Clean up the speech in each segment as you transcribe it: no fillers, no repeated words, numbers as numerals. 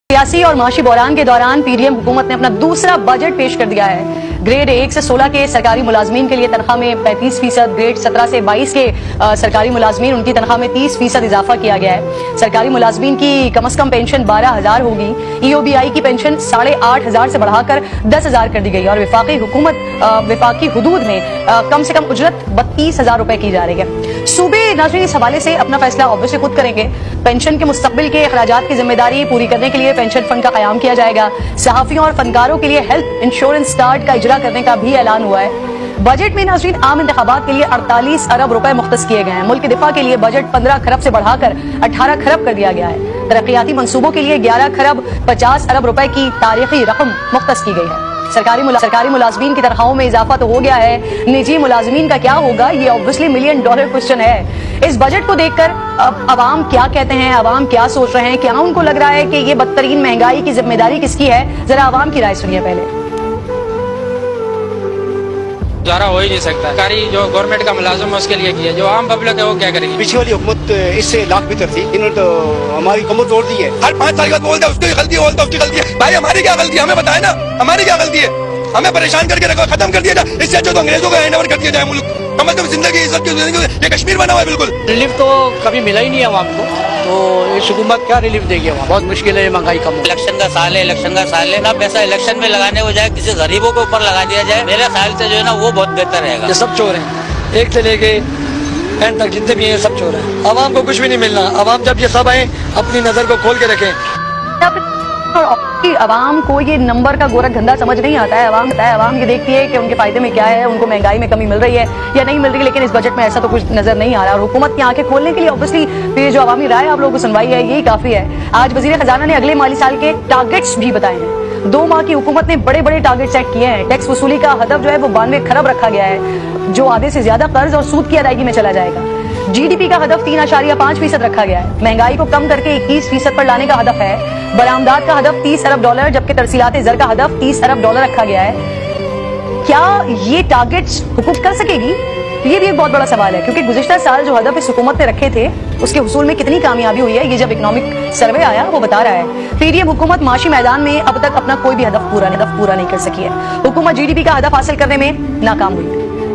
सियासी और माशी बहरान के दौरान पीडीएम हुकूमत ने अपना दूसरा बजट पेश कर दिया है। ग्रेड 1 से 16 के सरकारी मुलाजमीन के लिए तनख्वाह में 35%, ग्रेड 17 से 22 के सरकारी मुलाजमीन उनकी तनख्वाह में 30% इजाफा किया गया है। सरकारी मुलाजमीन की कम से कम पेंशन 12,000 होगी। ईओबीआई की पेंशन 8,500 से बढ़ाकर 10,000 कर दी गई और विफाकी हुदूद में कम से कम उजरत 32,000 रुपए की जा रही है। सूबे नाज़रीन इस हवाले से अपना फैसला ऑब्वियसली खुद करेंगे। पेंशन के मुस्तकबिल के अखराजात की जिम्मेदारी पूरी करने के लिए पेंशन फंड का कयाम किया जाएगा। सहाफियों और फनकारों के लिए हेल्थ इंश्योरेंस स्टार्ट का इजरा करने का भी ऐलान हुआ है। बजट में नाज़रीन आम इंतखाबात के लिए 48 अरब रुपए मुख्तस किए गए हैं। मुल्क के दिफा के लिए बजट 15 खरब से बढ़ाकर 18 खरब कर दिया गया है। तरक्याती मंसूबों के लिए 11 खरब 50 अरब रुपए की तारीखी रकम मुख्तस की गई है। सरकारी मुलाजमीन की तनख्वाहों में इजाफा तो हो गया है, निजी मुलाजमीन का क्या होगा, ये ऑब्वियसली $1 मिलियन क्वेश्चन है। इस बजट को देखकर अब अवाम क्या कहते हैं, अवाम क्या सोच रहे हैं, क्या उनको लग रहा है कि ये बदतरीन महंगाई की जिम्मेदारी किसकी है? जरा अवाम की राय सुनिए पहले। गुजारा हो ही नहीं सकता। सरकारी जो गवर्नमेंट का मुलाजिम है उसके लिए किया, जो आम पब्लिक है वो क्या करेगी? पिछली वाली हुकूमत इससे लाख बेहतर थी, इन्होंने तो हमारी कमर तोड़ दी है। हर 5 साल के बाद बोलते हैं उसकी गलती है, उसकी गलती है। भाई हमारी क्या गलती है, हमें बताए ना, हमारी क्या गलती है? हमें परेशान करके रखो, खत्म कर दिया जाए। इससे अच्छा तो अंग्रेजों का हैंड ओवर कर दिया जाए मुल्क। कम से कम जिंदगी ये कश्मीर बना हुआ है बिल्कुल। रिलीफ तो कभी मिला ही नहीं है आवाम को, तो इस हुकूमत क्या रिलीफ देगी? बहुत मुश्किल है महंगाई कम। इलेक्शन का साल है, ना पैसा इलेक्शन में लगाने हो जाए, किसी गरीबों के ऊपर लगा दिया जाए, मेरे ख्याल से जो है ना वो बहुत बेहतर रहेगा। ये सब चोर हैं, एक से लेके एंड तक जितने भी हैं सब चोर हैं। आवाम को कुछ भी नहीं मिलना। आवाम जब ये सब आए अपनी नजर को खोल के रखें। अवाम को ये नंबर का गोरख धंधा समझ नहीं आता है। अवाम ये देखती है कि उनके फायदे में क्या है, उनको महंगाई में कमी मिल रही है या नहीं मिल रही है, लेकिन इस बजट में ऐसा तो कुछ नजर नहीं आ रहा। और हुकूमत की आंखें खोलने के लिए ऑब्वियसली जो अवामी राय आप लोगों को सुनवाई है यही काफी है। आज वजीर खजाना ने अगले माली साल के टारगेट्स भी बताए हैं। 2 माह की हुकूमत ने बड़े बड़े टारगेट सेट किए हैं। टैक्स वसूली का हदफ जो है वो 92 खरब रखा गया है, जो आधे से ज्यादा कर्ज और सूद की अदायगी में चला जाएगा। जीडीपी का हदफ 3.5% रखा गया है। महंगाई को कम करके 21% पर लाने का हदफ है। बरामदात का हदफ $30 अरब, जबकि तरसीलात ज़र का हदफ $30 अरब रखा गया है। क्या ये टारगेट्स हुकूमत कर सकेगी? ये भी एक बहुत बड़ा सवाल है, क्योंकि गुज़िश्ता साल जो हदफ इस हुकूमत ने रखे थे उसके हुसूल में कितनी कामयाबी हुई है, ये जब इकोनॉमिक सर्वे आया वो बता रहा है। पीडीएम हुकूमत माशी मैदान में अब तक अपना कोई भी हदफ पूरा नहीं कर सकी है। हुकूमत जीडीपी का हदफ हासिल करने में नाकाम हुई,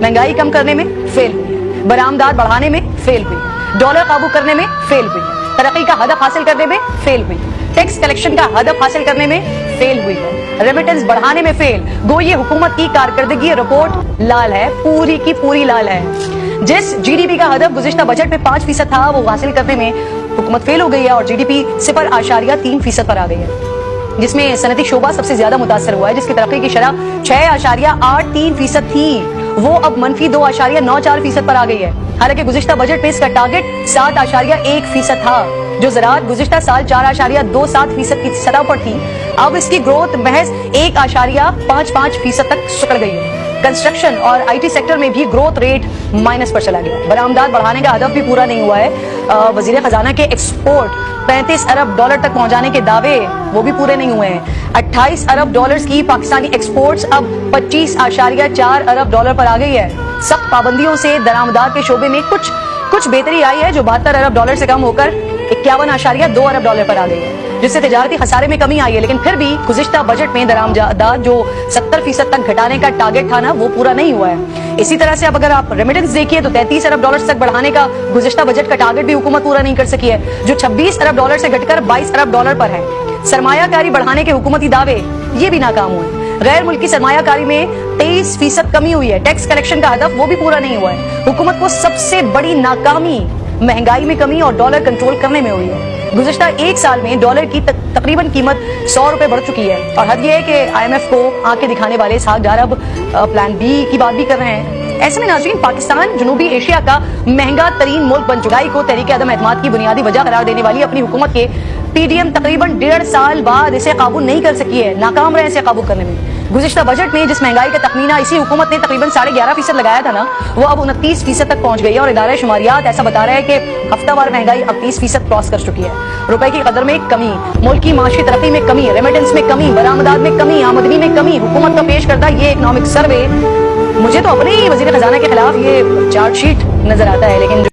महंगाई कम करने में फेल हुई, बरामदात बढ़ाने में फेल हुई, डॉलर काबू करने में फेल हुई, तरक्की का हदफ हासिल करने में फेल हुई, टैक्स कलेक्शन का हदफ हासिल करने में फेल हुई है, रेमिटेंस बढ़ाने में फेल। गो ये हुकूमत की कारकर्दगी रिपोर्ट लाल है, पूरी की पूरी लाल है। जिस जीडीपी का हदफ गुज़िश्ता बजट में 5% था वो हासिल करने में हुकूमत फेल हो गई है और जीडीपी 0.3% पर आ गई है, जिसमें सनती शोबा सबसे ज्यादा मुतासर हुआ है, जिसकी तरक्की की शरह 6.83% थी, वो अब मनफी 2.94% पर आ गई है। हालांकि गुज़िश्ता बजट में इसका टारगेट 7.1% था, जो ज़राअत गुज़िश्ता साल 4.27% की सतह पर थी, अब इसकी ग्रोथ महज 1.55% तक सिकुड़ गई है। कंस्ट्रक्शन और आईटी सेक्टर में भी ग्रोथ रेट माइनस पर चला गया। बरामदात बढ़ाने का हदफ भी पूरा नहीं हुआ है। वजीर खजाना के एक्सपोर्ट $35 अरब तक पहुंचाने के दावे वो भी पूरे नहीं हुए हैं। $28 अरब की पाकिस्तानी एक्सपोर्ट्स अब $25.4 अरब पर आ गई है। सख्त पाबंदियों से दरामदात के शोबे में कुछ बेहतरी आई है, जो $72 अरब से कम होकर $51.2 अरब पर आ गई है, जिससे तिजारती खसारे में कमी आई है। लेकिन फिर भी गुज़िश्ता बजट में दरामदात जो 70% तक घटाने का टारगेट था ना, वो पूरा नहीं हुआ है। इसी तरह से अब अगर आप रेमिटेंस देखिए तो $33 अरब तक बढ़ाने का गुज़िश्ता बजट का टारगेट भी हुकूमत पूरा नहीं कर सकी है, जो $26 अरब से घटकर $22 अरब पर है। सरमायाकारी बढ़ाने के हुकूमती दावे ये भी नाकाम हुए। गैर मुल्की सरमायाकारी में 23% कमी हुई है। टैक्स कलेक्शन का हदफ वो भी पूरा नहीं हुआ है। हुकूमत को सबसे बड़ी नाकामी महंगाई में कमी और डॉलर कंट्रोल करने में हुई है। गुज़िश्ता 1 साल में डॉलर की तकरीबन कीमत $100 बढ़ चुकी है और हद ये है कि IMF को आंखें दिखाने वाले इसहाक डार अब प्लान बी की बात भी कर रहे हैं। ऐसे में नाज़रीन पाकिस्तान जनूबी एशिया का महंगा तरीन मुल्क बन चुका है। को तहरीक अदम एतमाद की बुनियादी वजह करार देने वाली अपनी हुकूमत के पीडीएम तकरीबन 1.5 साल बाद इसे काबू नहीं कर सकी है, नाकाम रहे इसे काबू करने में। गुज़िश्ता बजट में जिस महंगाई का तखमीना इसी हुकूमत ने तकरीबन 11.5% लगाया था ना, वो अब 29% तक पहुंच गई है और इदारा शुमारियात ऐसा बता रहा है कि हफ्तावार महंगाई अब 30% क्रॉस कर चुकी है। रुपए की कदर में कमी, मुल्क की माशी तरक्की में कमी, रेमिटेंस में कमी, बरामदात में कमी, आमदनी में कमी, हुकूमत का पेश करता ये इकोनॉमिक सर्वे मुझे तो अपने ही वजीर खजाना के खिलाफ ये चार्जशीट नजर आता है। लेकिन